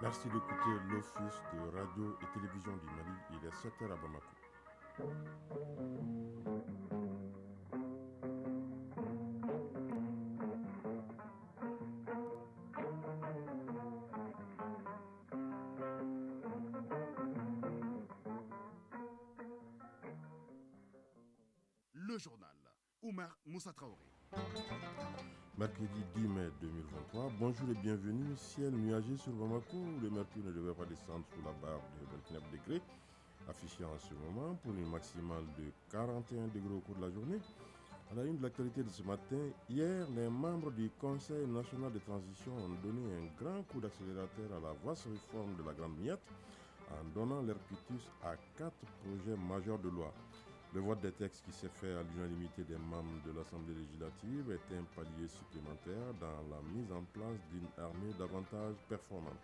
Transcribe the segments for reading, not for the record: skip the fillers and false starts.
Merci d'écouter l'Office de radio et télévision du Mali. Il est 7h à Bamako. Le journal. Oumar Moussa Traoré. Mercredi 10 mai 2023, bonjour et bienvenue. Ciel nuagé sur Bamako, où le mercure ne devrait pas descendre sous la barre de 29 degrés, affiché en ce moment pour une maximale de 41 degrés au cours de la journée. À la une de l'actualité de ce matin, hier, les membres du Conseil national de transition ont donné un grand coup d'accélérateur à la vaste réforme de la Grande Miette en donnant leur quitus à 4 projets majeurs de loi. Le vote des textes qui s'est fait à l'unanimité des membres de l'Assemblée législative est un palier supplémentaire dans la mise en place d'une armée davantage performante.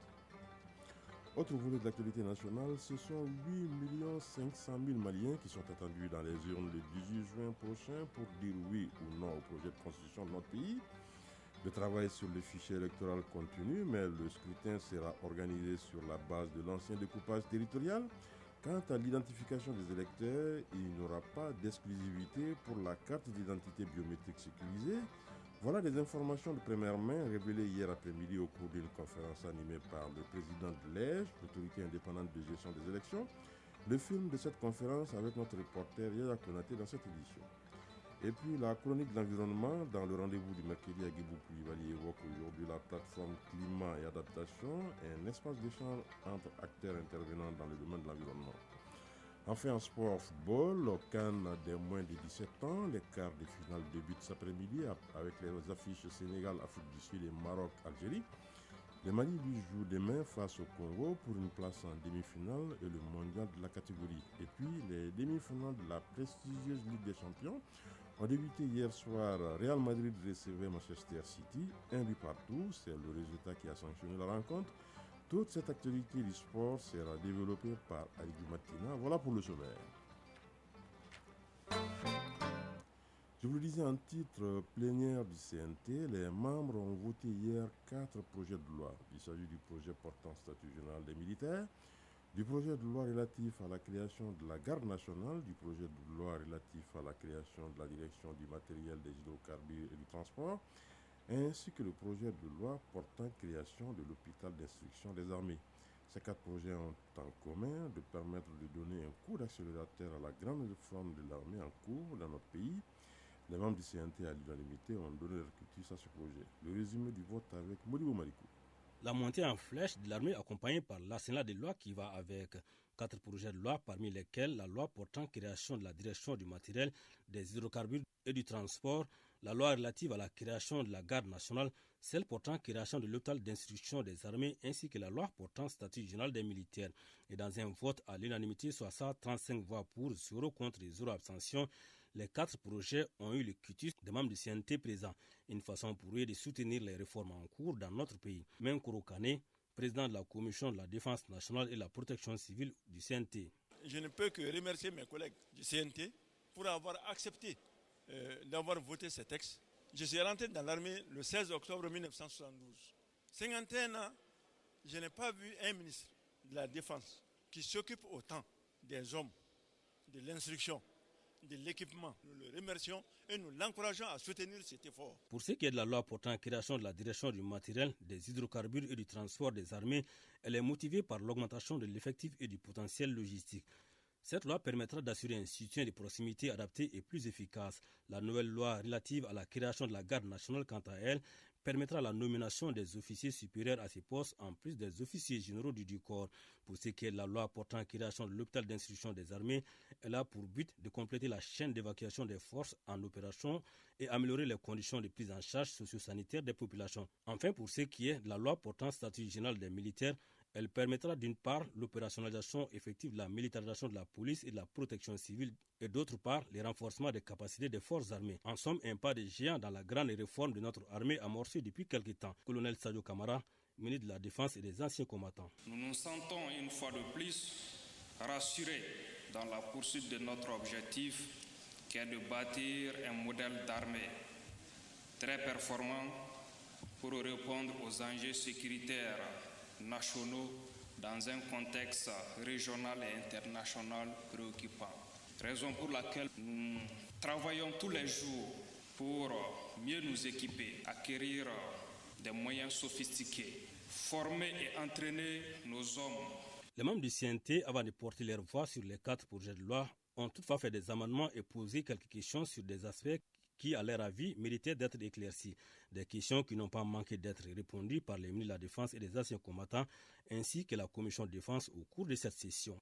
Autre volet de l'actualité nationale, ce sont 8 500 000 Maliens qui sont attendus dans les urnes le 18 juin prochain pour dire oui ou non au projet de constitution de notre pays. Le travail sur le fichier électoral continue, mais le scrutin sera organisé sur la base de l'ancien découpage territorial. Quant à l'identification des électeurs, il n'y aura pas d'exclusivité pour la carte d'identité biométrique sécurisée. Voilà des informations de première main révélées hier après-midi au cours d'une conférence animée par le président de l'EGE, l'autorité indépendante de gestion des élections. Le film de cette conférence avec notre reporter Yaya Konaté dans cette édition. Et puis la chronique de l'environnement dans le rendez-vous du mercredi à Guibou Koulibaly évoque aujourd'hui la plateforme climat et adaptation, un espace d'échange entre acteurs intervenant dans le domaine de l'environnement. Enfin en sport football, au CAN des moins de 17 ans, les quarts de finale débutent cet après-midi avec les affiches Sénégal, Afrique du Sud et Maroc, Algérie. Le Mali lui joue demain face au Congo pour une place en demi-finale et le mondial de la catégorie. Et puis les demi-finales de la prestigieuse Ligue des Champions ont débuté hier soir. Real Madrid recevait Manchester City, 1 but partout, c'est le résultat qui a sanctionné la rencontre. Toute cette actualité du sport sera développée par Alidou Matina. Voilà pour le sommaire. Je vous le disais en titre plénière du CNT, les membres ont voté hier 4 projets de loi. Il s'agit du projet portant statut général des militaires, du projet de loi relatif à la création de la garde nationale, du projet de loi relatif à la création de la direction du matériel des hydrocarbures et du transport, ainsi que le projet de loi portant création de l'hôpital d'instruction des armées. Ces 4 projets ont en commun de permettre de donner un coup d'accélérateur à la grande réforme de l'armée en cours dans notre pays. Les membres du CNT à l'unanimité ont donné leur quitus à ce projet. Le résumé du vote avec Modibo Marikou. La montée en flèche de l'armée accompagnée par l'arsenal des lois qui va avec 4 projets de loi, parmi lesquels la loi portant création de la direction du matériel des hydrocarbures et du transport, la loi relative à la création de la garde nationale, celle portant création de l'hôpital d'instruction des armées ainsi que la loi portant statut général des militaires. Et dans un vote à l'unanimité, soit ça, 35 voix pour, 0 contre et 0 abstention, les 4 projets ont eu le quitus des membres du CNT présents. Une façon pour eux de soutenir les réformes en cours dans notre pays. Menkoro Kane, président de la Commission de la Défense nationale et de la protection civile du CNT. Je ne peux que remercier mes collègues du CNT pour avoir accepté d'avoir voté ces textes. Je suis rentré dans l'armée le 16 octobre 1972. 51 ans, je n'ai pas vu un ministre de la Défense qui s'occupe autant des hommes, de l'instruction, de l'équipement. Nous le remercions et nous l'encourageons à soutenir cet effort. Pour ce qui est de la loi portant création de la direction du matériel, des hydrocarbures et du transport des armées, elle est motivée par l'augmentation de l'effectif et du potentiel logistique. Cette loi permettra d'assurer un soutien de proximité adapté et plus efficace. La nouvelle loi relative à la création de la garde nationale, quant à elle, permettra la nomination des officiers supérieurs à ces postes en plus des officiers généraux du corps. Pour ce qui est de la loi portant création de l'hôpital d'instruction des armées, elle a pour but de compléter la chaîne d'évacuation des forces en opération et améliorer les conditions de prise en charge socio-sanitaire des populations. Enfin, pour ce qui est de la loi portant statut général des militaires, elle permettra d'une part l'opérationnalisation effective de la militarisation de la police et de la protection civile et d'autre part le renforcement des capacités des forces armées. En somme, un pas de géant dans la grande réforme de notre armée amorcée depuis quelque temps. Colonel Sadio Kamara, ministre de la Défense et des anciens combattants. Nous nous sentons une fois de plus rassurés dans la poursuite de notre objectif qui est de bâtir un modèle d'armée très performant pour répondre aux enjeux sécuritaires nationaux dans un contexte régional et international préoccupant. Raison pour laquelle nous travaillons tous les jours pour mieux nous équiper, acquérir des moyens sophistiqués, former et entraîner nos hommes. Les membres du CNT, avant de porter leur voix sur les 4 projets de loi, ont toutefois fait des amendements et posé quelques questions sur des aspects qui, à leur avis, méritaient d'être éclaircis. Des questions qui n'ont pas manqué d'être répondues par les ministres de la Défense et des anciens combattants, ainsi que la Commission de défense au cours de cette session.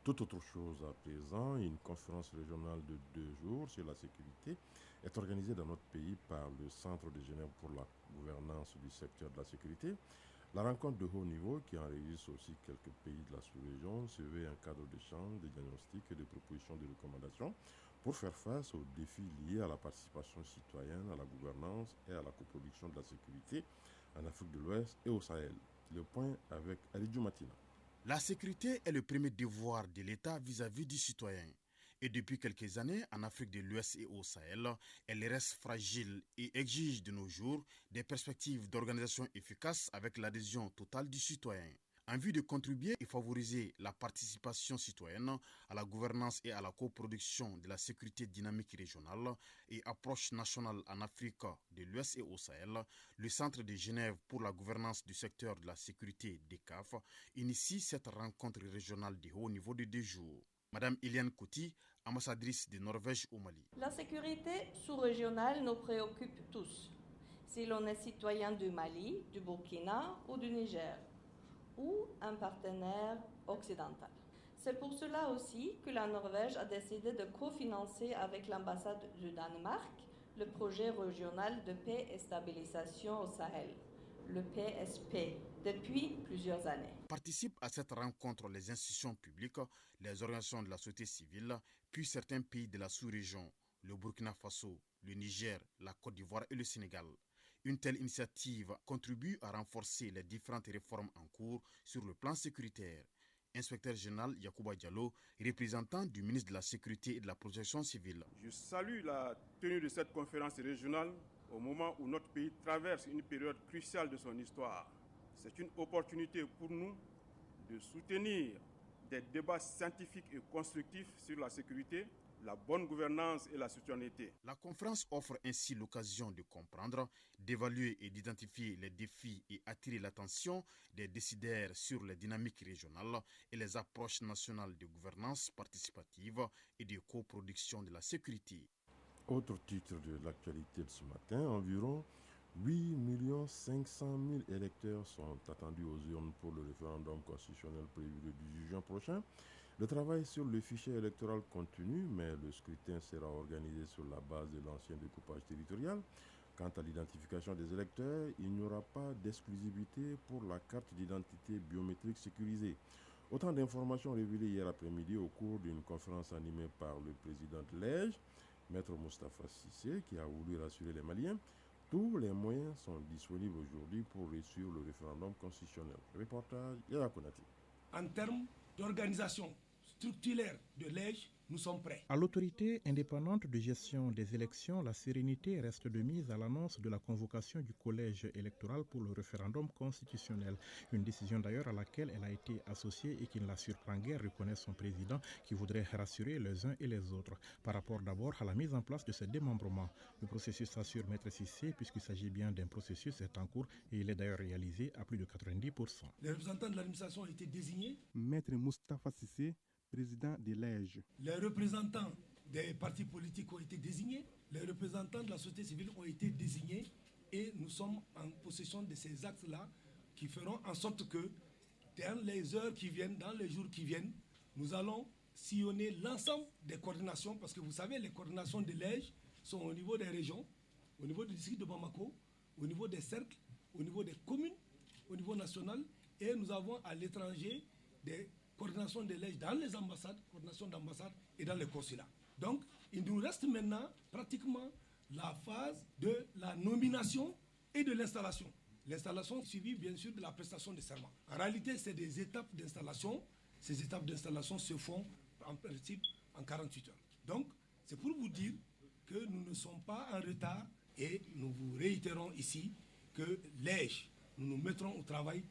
Tout autre chose à présent, une conférence régionale de 2 jours sur la sécurité est organisée dans notre pays par le Centre de Genève pour la gouvernance du secteur de la sécurité. La rencontre de haut niveau, qui enregistre aussi quelques pays de la sous-région, se veut un cadre d'échange, de diagnostics et de propositions de recommandations pour faire face aux défis liés à la participation citoyenne, à la gouvernance et à la coproduction de la sécurité en Afrique de l'Ouest et au Sahel. Le point avec Alidjou Matina. La sécurité est le premier devoir de l'État vis-à-vis du citoyen. Et depuis quelques années, en Afrique de l'Ouest et au Sahel, elle reste fragile et exige de nos jours des perspectives d'organisation efficaces avec l'adhésion totale du citoyen. En vue de contribuer et favoriser la participation citoyenne à la gouvernance et à la coproduction de la sécurité dynamique régionale et approche nationale en Afrique de l'Ouest et au Sahel, le Centre de Genève pour la gouvernance du secteur de la sécurité DECAF initie cette rencontre régionale de haut niveau de 2 jours. Madame Eliane Kouti, ambassadrice de Norvège au Mali. La sécurité sous-régionale nous préoccupe tous, si l'on est citoyen du Mali, du Burkina ou du Niger, ou un partenaire occidental. C'est pour cela aussi que la Norvège a décidé de cofinancer avec l'ambassade du Danemark le projet régional de paix et stabilisation au Sahel, le PSP, depuis plusieurs années. Participent à cette rencontre les institutions publiques, les organisations de la société civile, puis certains pays de la sous-région, le Burkina Faso, le Niger, la Côte d'Ivoire et le Sénégal. Une telle initiative contribue à renforcer les différentes réformes en cours sur le plan sécuritaire. Inspecteur général Yacouba Diallo, représentant du ministre de la Sécurité et de la Protection civile. Je salue la tenue de cette conférence régionale au moment où notre pays traverse une période cruciale de son histoire. C'est une opportunité pour nous de soutenir des débats scientifiques et constructifs sur la sécurité, la bonne gouvernance et la citoyenneté. La conférence offre ainsi l'occasion de comprendre, d'évaluer et d'identifier les défis et attirer l'attention des décideurs sur les dynamiques régionales et les approches nationales de gouvernance participative et de coproduction de la sécurité. Autre titre de l'actualité de ce matin, environ 8 500 000 électeurs sont attendus aux urnes pour le référendum constitutionnel prévu le 18 juin prochain. Le travail sur le fichier électoral continue, mais le scrutin sera organisé sur la base de l'ancien découpage territorial. Quant à l'identification des électeurs, il n'y aura pas d'exclusivité pour la carte d'identité biométrique sécurisée. Autant d'informations révélées hier après-midi au cours d'une conférence animée par le président de l'EJ, Maître Moustapha Cissé, qui a voulu rassurer les Maliens. Tous les moyens sont disponibles aujourd'hui pour réussir le référendum constitutionnel. Reportage Yara Konati. En termes d'organisation structurelle de l'EJ, nous sommes prêts. À l'autorité indépendante de gestion des élections, la sérénité reste de mise à l'annonce de la convocation du collège électoral pour le référendum constitutionnel. Une décision d'ailleurs à laquelle elle a été associée et qui ne la surprend guère, reconnaît son président, qui voudrait rassurer les uns et les autres. Par rapport d'abord à la mise en place de ce démembrement. Le processus assure Maître Cissé, puisqu'il s'agit bien d'un processus, est en cours et il est d'ailleurs réalisé à plus de 90%. Les représentants de l'administration ont été désignés. Maître Moustapha Cissé, président de l'EJ. Les représentants des partis politiques ont été désignés, les représentants de la société civile ont été désignés et nous sommes en possession de ces actes-là qui feront en sorte que dans les heures qui viennent, dans les jours qui viennent, nous allons sillonner l'ensemble des coordinations parce que vous savez, les coordinations de l'EJ sont au niveau des régions, au niveau du district de Bamako, au niveau des cercles, au niveau des communes, au niveau national et nous avons à l'étranger des coordination de l'EJ dans les ambassades, coordination d'ambassades et dans les consulats. Donc, il nous reste maintenant pratiquement la phase de la nomination et de l'installation. L'installation suivie bien sûr de la prestation de serment. En réalité, c'est des étapes d'installation. Ces étapes d'installation se font en principe en 48 heures. Donc, c'est pour vous dire que nous ne sommes pas en retard et nous vous réitérons ici que l'EJ, nous nous mettrons au travail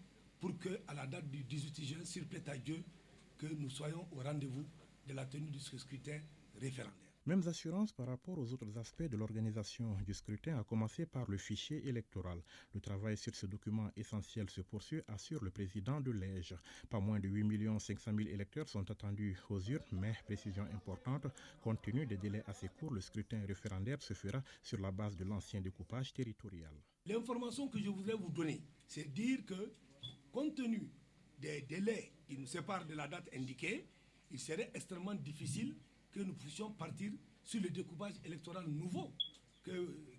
pour qu'à la date du 18 juin, s'il plaît à Dieu, que nous soyons au rendez-vous de la tenue du scrutin référendaire. Mêmes assurances par rapport aux autres aspects de l'organisation du scrutin, à commencer par le fichier électoral. Le travail sur ce document essentiel se poursuit, assure le président de l'EJ. Pas moins de 8 500 000 électeurs sont attendus aux urnes, mais, précision importante, compte tenu des délais assez courts, le scrutin référendaire se fera sur la base de l'ancien découpage territorial. L'information que je voudrais vous donner, c'est dire que, compte tenu des délais qui nous séparent de la date indiquée, il serait extrêmement difficile que nous puissions partir sur le découpage électoral nouveau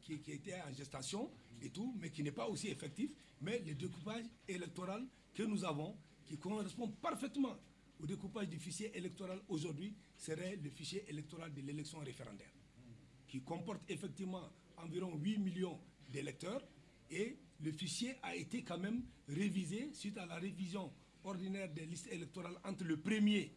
qui était en gestation et tout, mais qui n'est pas aussi effectif. Mais le découpage électoral que nous avons, qui correspond parfaitement au découpage du fichier électoral aujourd'hui, serait le fichier électoral de l'élection référendaire, qui comporte effectivement environ 8 millions d'électeurs. Et le fichier a été quand même révisé suite à la révision ordinaire des listes électorales entre le 1er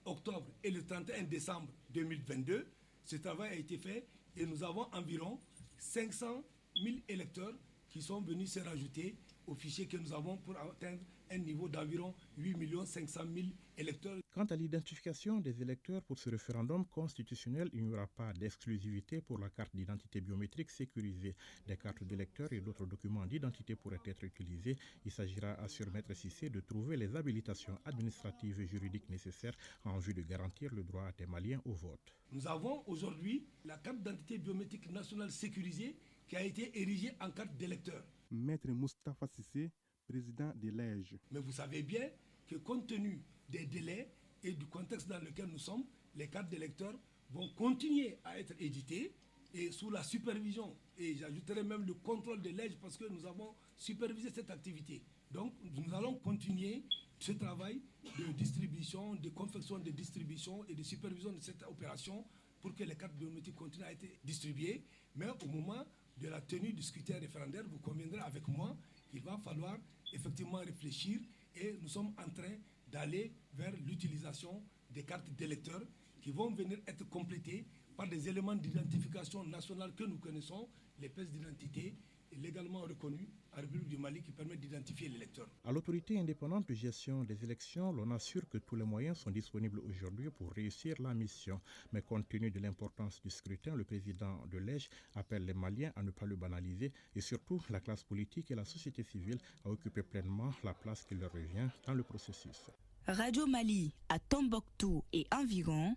octobre et le 31 décembre 2022. Ce travail a été fait et nous avons environ 500 000 électeurs qui sont venus se rajouter au fichier que nous avons pour atteindre un niveau d'environ 8 500 000 électeurs. Quant à l'identification des électeurs pour ce référendum constitutionnel, il n'y aura pas d'exclusivité pour la carte d'identité biométrique sécurisée. Des cartes d'électeurs et d'autres documents d'identité pourraient être utilisés. Il s'agira, assure Maître Cissé, de trouver les habilitations administratives et juridiques nécessaires en vue de garantir le droit des Maliens au vote. Nous avons aujourd'hui la carte d'identité biométrique nationale sécurisée qui a été érigée en carte d'électeur. Maître Moustapha Cissé, président de l'EJ. Mais vous savez bien que compte tenu des délais et du contexte dans lequel nous sommes, les cartes d'électeurs vont continuer à être éditées et sous la supervision, et j'ajouterai même le contrôle de l'EJ parce que nous avons supervisé cette activité. Donc nous allons continuer ce travail de distribution, de confection, de distribution et de supervision de cette opération pour que les cartes biométriques continuent à être distribuées. Mais au moment de la tenue du scrutin référendaire, vous conviendrez avec moi qu'il va falloir effectivement réfléchir et nous sommes en train d'aller vers l'utilisation des cartes d'électeurs qui vont venir être complétées par des éléments d'identification nationale que nous connaissons, les pièces d'identité légalement reconnues à la République du Mali qui permettent d'identifier l'électeur. À l'autorité indépendante de gestion des élections, l'on assure que tous les moyens sont disponibles aujourd'hui pour réussir la mission. Mais compte tenu de l'importance du scrutin, le président de l'EJ appelle les Maliens à ne pas le banaliser et surtout la classe politique et la société civile à occuper pleinement la place qui leur revient dans le processus. Radio Mali à Tombouctou et environ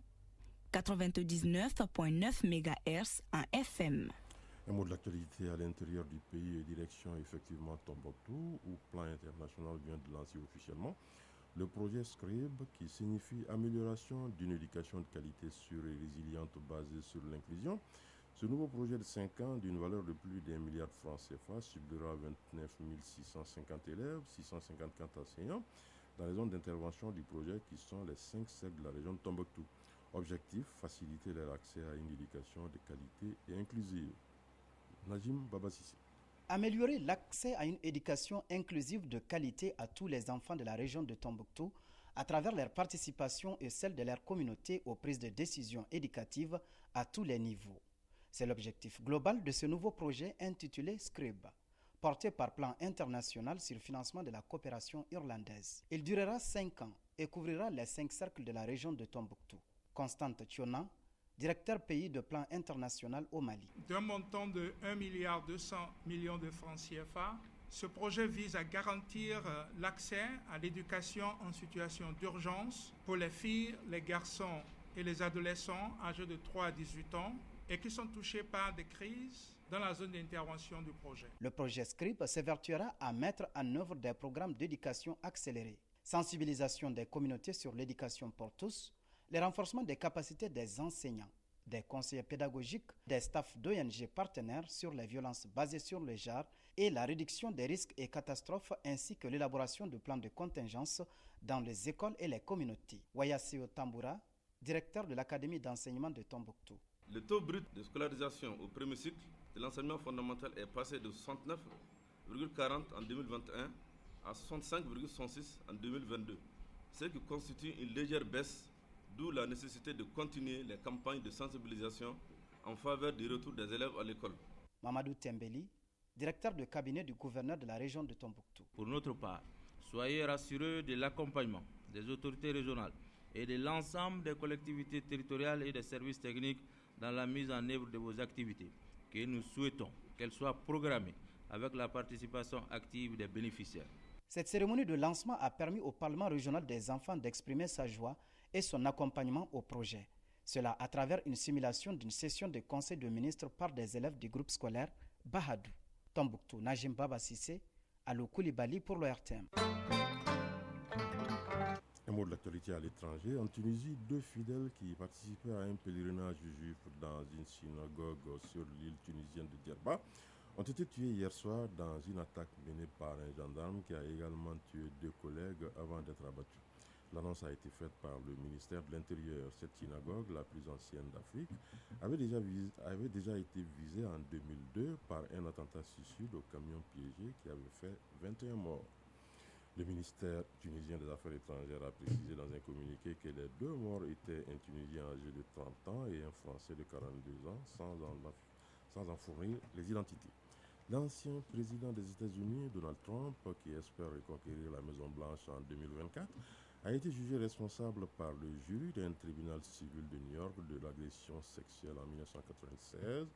99.9 MHz en FM. Un mot de l'actualité à l'intérieur du pays et direction effectivement Tombouctou, où Plan International vient de lancer officiellement le projet SCRIB qui signifie amélioration d'une éducation de qualité sûre et résiliente basée sur l'inclusion. Ce nouveau projet de 5 ans d'une valeur de plus d'1 milliard de francs CFA ciblera 29 650 élèves, 654 enseignants dans les zones d'intervention du projet qui sont les 5 cercles de la région de Tombouctou. Objectif, faciliter leur accès à une éducation de qualité et inclusive. Najim Babassi. Améliorer l'accès à une éducation inclusive de qualité à tous les enfants de la région de Tombouctou à travers leur participation et celle de leur communauté aux prises de décisions éducatives à tous les niveaux. C'est l'objectif global de ce nouveau projet intitulé SCRIB, porté par Plan International sur financement de la coopération irlandaise. Il durera 5 ans et couvrira les 5 cercles de la région de Tombouctou. Constante Thiona, directeur pays de Plan International au Mali. D'un montant de 1,2 milliard de francs CFA, ce projet vise à garantir l'accès à l'éducation en situation d'urgence pour les filles, les garçons et les adolescents âgés de 3 à 18 ans et qui sont touchés par des crises dans la zone d'intervention du projet. Le projet SCRIB s'évertuera à mettre en œuvre des programmes d'éducation accélérée, sensibilisation des communautés sur l'éducation pour tous, le renforcement des capacités des enseignants, des conseillers pédagogiques, des staffs d'ONG partenaires sur les violences basées sur le genre et la réduction des risques et catastrophes ainsi que l'élaboration de plans de contingence dans les écoles et les communautés. Wayaseo Tamboura, directeur de l'Académie d'enseignement de Tombouctou. Le taux brut de scolarisation au premier cycle de l'enseignement fondamental est passé de 69,40 en 2021 à 65,66 en 2022, ce qui constitue une légère baisse, d'où la nécessité de continuer les campagnes de sensibilisation en faveur du retour des élèves à l'école. Mamadou Tembeli, directeur de cabinet du gouverneur de la région de Tombouctou. Pour notre part, Soyez rassurés de l'accompagnement des autorités régionales et de l'ensemble des collectivités territoriales et des services techniques dans la mise en œuvre de vos activités, que nous souhaitons qu'elles soient programmées avec la participation active des bénéficiaires. Cette cérémonie de lancement a permis au Parlement régional des enfants d'exprimer sa joie et son accompagnement au projet. Cela à travers une simulation d'une session de conseil de ministres par des élèves du groupe scolaire Bahadou. Tombouctou, Najim Baba Sissé, Alou Koulibaly pour l'ORTM. Un mot de l'actualité à l'étranger. En Tunisie, 2 fidèles qui participaient à un pèlerinage juif dans une synagogue sur l'île tunisienne de Djerba ont été tués hier soir dans une attaque menée par un gendarme qui a également tué 2 collègues avant d'être abattu. L'annonce a été faite par le ministère de l'Intérieur. Cette synagogue, la plus ancienne d'Afrique, avait déjà été visée en 2002 par un attentat suicide au camion piégé qui avait fait 21 morts. Le ministère tunisien des Affaires étrangères a précisé dans un communiqué que les 2 morts étaient un Tunisien âgé de 30 ans et un Français de 42 ans, sans en fournir les identités. L'ancien président des États-Unis, Donald Trump, qui espère reconquérir la Maison-Blanche en 2024, a été jugé responsable par le jury d'un tribunal civil de New York de l'agression sexuelle en 1996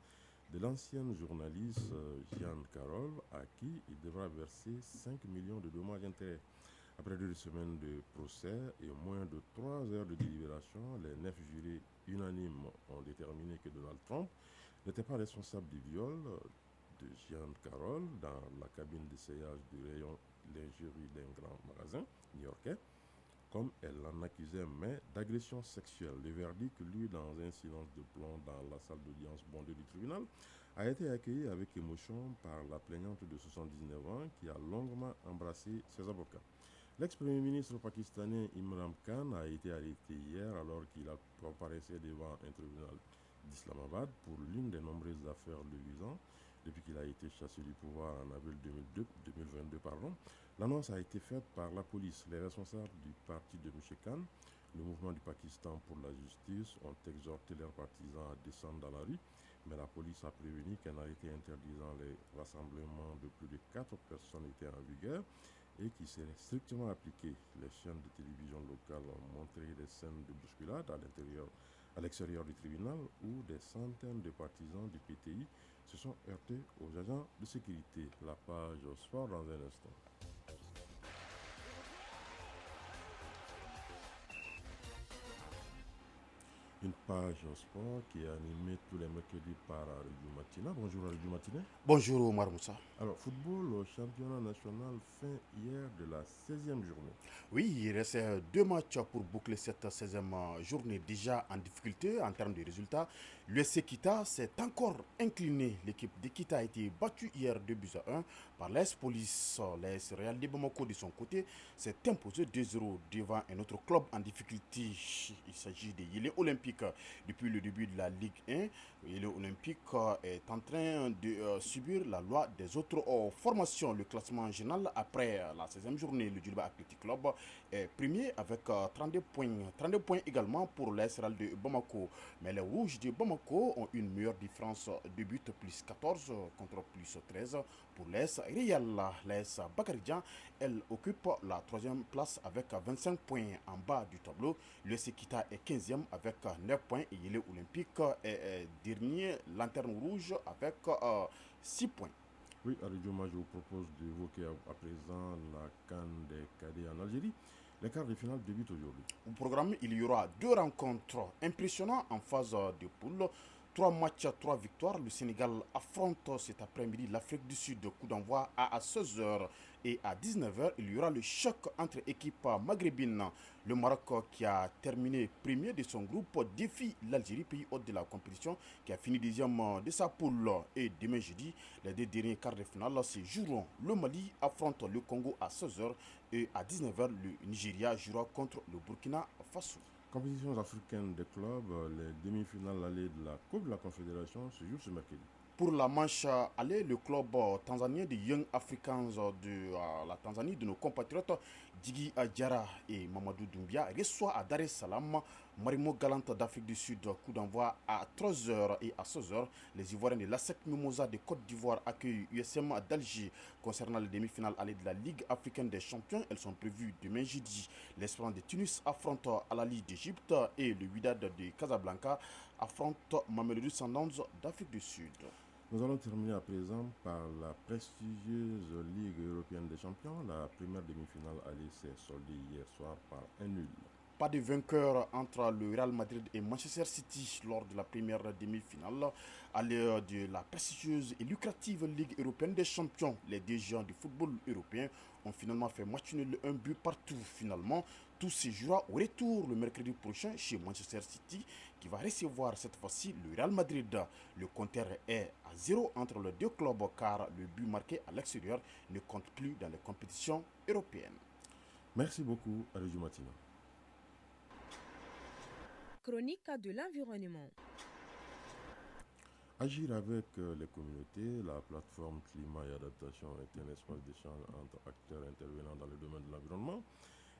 de l'ancienne journaliste Jean Carroll, à qui il devra verser 5 millions de dommages et intérêts. Après 2 semaines de procès et moins de 3 heures de délibération, les 9 jurés unanimes ont déterminé que Donald Trump n'était pas responsable du viol de Jean Carroll dans la cabine d'essayage du rayon lingerie d'un grand magasin new-yorkais, comme elle l'en accusait, mais d'agression sexuelle. Le verdict, lu dans un silence de plomb dans la salle d'audience bondée du tribunal, a été accueilli avec émotion par la plaignante de 79 ans qui a longuement embrassé ses avocats. L'ex-premier ministre pakistanais Imran Khan a été arrêté hier alors qu'il a comparaissait devant un tribunal d'Islamabad pour l'une des nombreuses affaires le visant depuis qu'il a été chassé du pouvoir en avril 2022. L'annonce a été faite par la police. Les responsables du parti de M. Khan, le mouvement du Pakistan pour la justice, ont exhorté leurs partisans à descendre dans la rue, mais la police a prévenu qu'un arrêté interdisant les rassemblements de plus de 4 personnes était en vigueur et qui serait strictement appliqué. Les chaînes de télévision locales ont montré des scènes de bousculade à l'extérieur du tribunal où des centaines de partisans du PTI se sont heurtés aux agents de sécurité. La page sport dans un instant. Une page sport qui est animée tous les mercredis par Aridou Matina. Bonjour Aridou Matina. Bonjour Omar Moussa. Alors, football, au championnat national fin hier de la 16e journée. Oui, il restait 2 matchs pour boucler cette 16e journée déjà en difficulté en termes de résultats. L'USC Kita s'est encore incliné. L'équipe de Kita a été battue hier 2-1 par l'AS Police. L'AS Real de Bamako de son côté s'est imposé 2-0 devant un autre club en difficulté. Il s'agit de Yélé Olympique. Depuis le début de la Ligue 1, Yélé Olympique est en train de subir la loi des autres formations. Le classement général après la 16e journée, le Djilba Athletic Club est premier avec 32 points. 32 points également pour l'AS Real de Bamako. Mais les Rouges de Bamako ont une meilleure différence de but, plus 14 contre plus 13 pour l'AS Real. L'AS Bakaridjan, elle occupe la 3e place avec 25 points en bas du tableau. L'USC Kita est 15e avec 9 points et Yélé Olympique est dernier, lanterne rouge avec 6 points. Oui, Aridou, je vous propose d'évoquer à présent la CAN des cadets en Algérie. Les quarts de finale débutent aujourd'hui. Au programme, il y aura 2 rencontres impressionnantes en phase de poule. 3 matchs, 3 victoires. Le Sénégal affronte cet après-midi l'Afrique du Sud. Coup d'envoi à 16h. Et à 19h, il y aura le choc entre équipes maghrébines. Le Maroc, qui a terminé premier de son groupe, défie l'Algérie, pays hôte de la compétition, qui a fini 2e de sa poule. Et demain jeudi, les 2 derniers quarts de finale se joueront. Le Mali affronte le Congo à 16h. Et à 19h, le Nigeria jouera contre le Burkina Faso. Compétitions africaines des clubs, les demi-finales allées de la Coupe de la Confédération se jouent ce mercredi. Pour la manche aller, le club tanzanien de Young Africans de la Tanzanie, de nos compatriotes Djigui Adjara et Mamadou Doumbia, reçoit à Dar es Salaam Marimo Galante d'Afrique du Sud, coup d'envoi à 3h et à 16h. Les Ivoiriens de l'ASEC Mimosa de Côte d'Ivoire accueillent USM d'Alger. Concernant les demi-finales allées de la Ligue africaine des champions, elles sont prévues demain jeudi. L'Espérance de Tunis affronte Al-Ahly d'Égypte et le Wydad de Casablanca affronte Mamelodi Sundowns d'Afrique du Sud. Nous allons terminer à présent par la prestigieuse Ligue européenne des champions. La première demi-finale allée s'est soldée hier soir par un nul. Pas de vainqueur entre le Real Madrid et Manchester City lors de la première demi-finale. À l'heure de la prestigieuse et lucrative Ligue européenne des champions, les deux géants du football européen ont finalement fait match nul, un but partout. Finalement, tout se jouera au retour le mercredi prochain chez Manchester City qui va recevoir cette fois-ci le Real Madrid. Le compteur est à 0 entre les deux clubs car le but marqué à l'extérieur ne compte plus dans les compétitions européennes. Merci beaucoup, Aléjo Matina. Chronique de l'environnement. Agir avec les communautés, la plateforme climat et adaptation est un espace d'échange entre acteurs intervenant dans le domaine de l'environnement.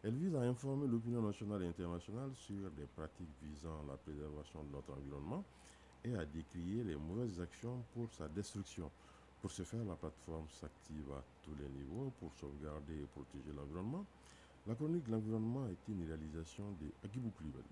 Elle vise à informer l'opinion nationale et internationale sur des pratiques visant la préservation de notre environnement et à décrier les mauvaises actions pour sa destruction. Pour ce faire, la plateforme s'active à tous les niveaux pour sauvegarder et protéger l'environnement. La chronique de l'environnement est une réalisation de Agibou Koulibaly.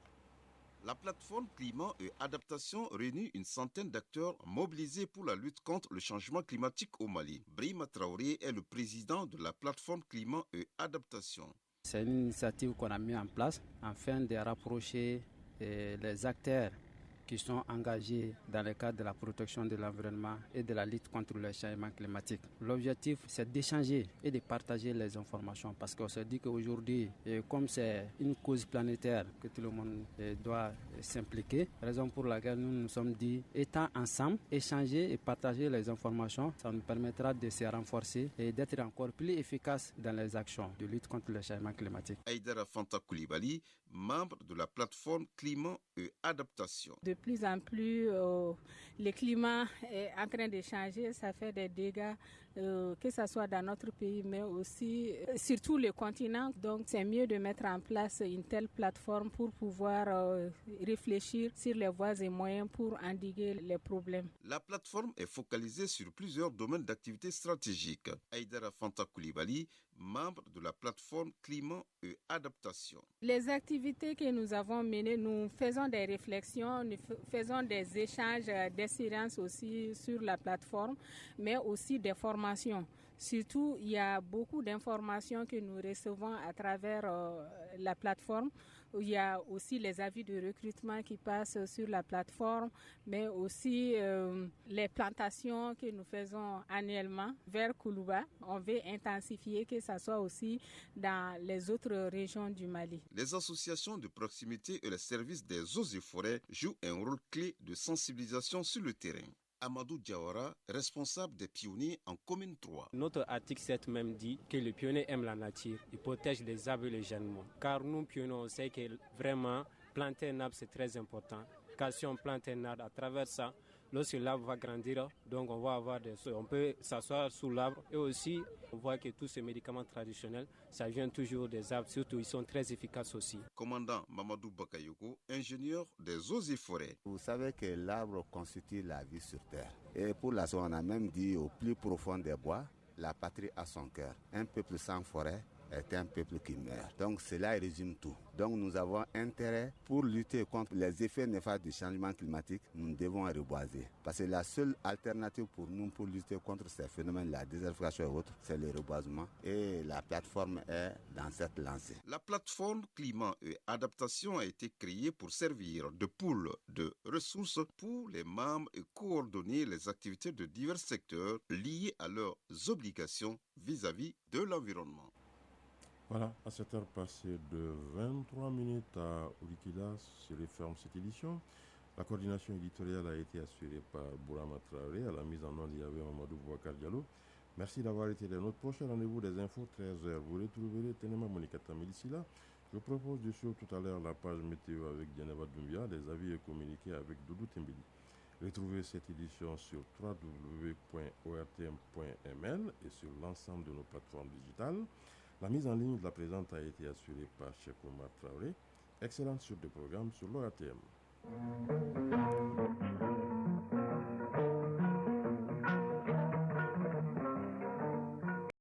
La plateforme climat et adaptation réunit une centaine d'acteurs mobilisés pour la lutte contre le changement climatique au Mali. Brahima Traoré est le président de la plateforme climat et adaptation. C'est une initiative qu'on a mise en place afin de rapprocher les acteurs qui sont engagés dans le cadre de la protection de l'environnement et de la lutte contre le changement climatique. L'objectif, c'est d'échanger et de partager les informations parce qu'on se dit qu'aujourd'hui, comme c'est une cause planétaire que tout le monde doit s'impliquer, raison pour laquelle nous nous sommes dit, étant ensemble, échanger et partager les informations, ça nous permettra de se renforcer et d'être encore plus efficaces dans les actions de lutte contre le changement climatique. Aïdara Fanta Koulibaly, membre de la plateforme climat et adaptation. De plus en plus, le climat est en train de changer, ça fait des dégâts, que ce soit dans notre pays, mais aussi sur tout le continent. Donc c'est mieux de mettre en place une telle plateforme pour pouvoir réfléchir sur les voies et moyens pour endiguer les problèmes. La plateforme est focalisée sur plusieurs domaines d'activité stratégiques. Aïdara Fanta Koulibaly, membre de la plateforme climat et adaptation. Les activités que nous avons menées, nous faisons des réflexions, nous faisons des échanges d'expériences aussi sur la plateforme, mais aussi des formations. Surtout, il y a beaucoup d'informations que nous recevons à travers la plateforme. Il y a aussi les avis de recrutement qui passent sur la plateforme, mais aussi les plantations que nous faisons annuellement vers Koulouba. On veut intensifier que ça soit aussi dans les autres régions du Mali. Les associations de proximité et les services des eaux et forêts jouent un rôle clé de sensibilisation sur le terrain. Amadou Diawara, responsable des pionniers en commune 3. Notre article 7 même dit que le pionnier aime la nature, il protège les arbres et les animaux. Car nous, pionniers, on sait que vraiment, planter un arbre, c'est très important. Car si on plante un arbre, à travers ça, lorsque l'arbre va grandir, donc on va avoir on peut s'asseoir sous l'arbre. Et aussi, on voit que tous ces médicaments traditionnels, ça vient toujours des arbres, surtout ils sont très efficaces aussi. Commandant Mamadou Bakayoko, ingénieur des eaux et forêts. Vous savez que l'arbre constitue la vie sur terre. Et pour la zone, on a même dit au plus profond des bois, la patrie a son cœur. Un peuple sans forêt est un peuple qui meurt. Donc cela résume tout. Donc nous avons intérêt pour lutter contre les effets néfastes du changement climatique, nous devons reboiser. Parce que la seule alternative pour nous pour lutter contre ces phénomènes, la désertification et autres, c'est le reboisement. Et la plateforme est dans cette lancée. La plateforme climat et adaptation a été créée pour servir de pool de ressources pour les membres et coordonner les activités de divers secteurs liés à leurs obligations vis-à-vis de l'environnement. Voilà, à cette heure passée de 23 minutes à Ourikila se referme cette édition. La coordination éditoriale a été assurée par Bourama Traoré. À la mise en onde, il y avait Mamadou Bouakar Diallo. Merci d'avoir été là. Notre prochain rendez-vous des infos 13h. Vous retrouverez Tenema Monikata Médicila. Je propose de suivre tout à l'heure la page météo avec Dianeva Doumbia, des avis et communiqués avec Doudou Tembili. Retrouvez cette édition sur www.ortm.ml et sur l'ensemble de nos plateformes digitales. La mise en ligne de la présente a été assurée par Cheikh Omar Traoré. Excellente suite de programmes sur l'ORTM.